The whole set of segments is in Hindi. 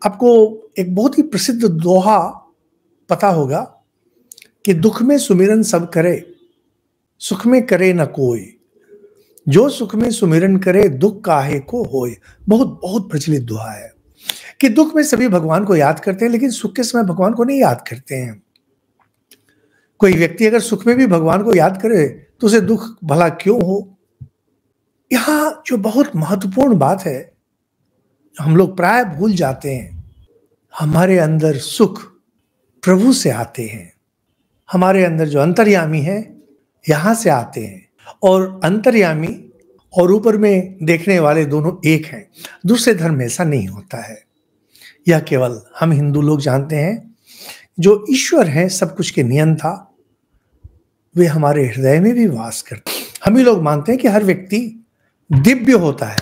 आपको एक बहुत ही प्रसिद्ध दोहा पता होगा कि दुख में सुमिरन सब करे, सुख में करे न कोई। जो सुख में सुमिरन करे, दुख काहे को होय। बहुत बहुत प्रचलित दोहा है कि दुख में सभी भगवान को याद करते हैं, लेकिन सुख के समय भगवान को नहीं याद करते हैं। कोई व्यक्ति अगर सुख में भी भगवान को याद करे तो उसे दुख भला क्यों हो। यहां जो बहुत महत्वपूर्ण बात है, हम लोग प्राय भूल जाते हैं, हमारे अंदर सुख प्रभु से आते हैं। हमारे अंदर जो अंतर्यामी है यहां से आते हैं, और अंतर्यामी और ऊपर में देखने वाले दोनों एक हैं। दूसरे धर्म में ऐसा नहीं होता है। यह केवल हम हिंदू लोग जानते हैं। जो ईश्वर हैं सब कुछ के नियंता, वे हमारे हृदय में भी वास करते हैं। हम ही लोग मानते हैं कि हर व्यक्ति दिव्य होता है,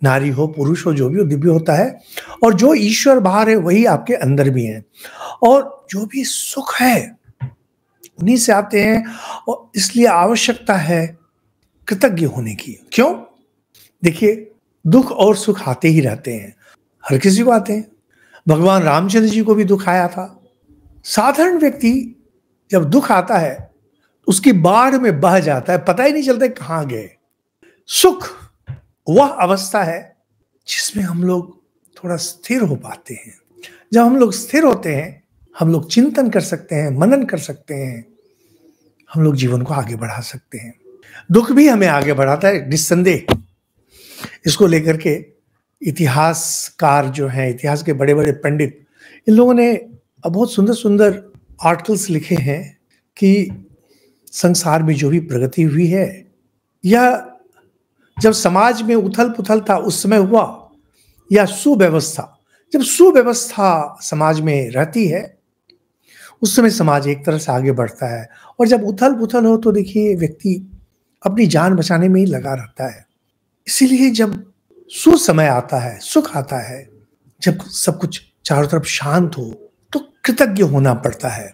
नारी हो पुरुष हो, जो भी हो दिव्य होता है, और जो ईश्वर बाहर है वही आपके अंदर भी है। और जो भी सुख है उन्हीं से आते हैं, और इसलिए आवश्यकता है कृतज्ञ होने की। क्यों? देखिए, दुख और सुख आते ही रहते हैं, हर किसी को आते हैं। भगवान रामचंद्र जी को भी दुख आया था। साधारण व्यक्ति जब दुख आता है उसकी बाढ़ में बह जाता है, पता ही नहीं चलता कहां गए। सुख वह अवस्था है जिसमें हम लोग थोड़ा स्थिर हो पाते हैं। जब हम लोग स्थिर होते हैं, हम लोग चिंतन कर सकते हैं, मनन कर सकते हैं, हम लोग जीवन को आगे बढ़ा सकते हैं। दुख भी हमें आगे बढ़ाता है, निस्संदेह। इसको लेकर के इतिहासकार जो हैं, इतिहास के बड़े बड़े पंडित, इन लोगों ने बहुत सुंदर सुंदर आर्टिकल्स लिखे हैं कि संसार में जो भी प्रगति हुई है, यह जब समाज में उथल पुथल था उस समय हुआ, या सुव्यवस्था, जब सुव्यवस्था समाज में रहती है उस समय समाज एक तरह से आगे बढ़ता है। और जब उथल पुथल हो तो देखिए व्यक्ति अपनी जान बचाने में ही लगा रहता है। इसीलिए जब सुसमय आता है, सुख आता है, जब सब कुछ चारों तरफ शांत हो, तो कृतज्ञ होना पड़ता है।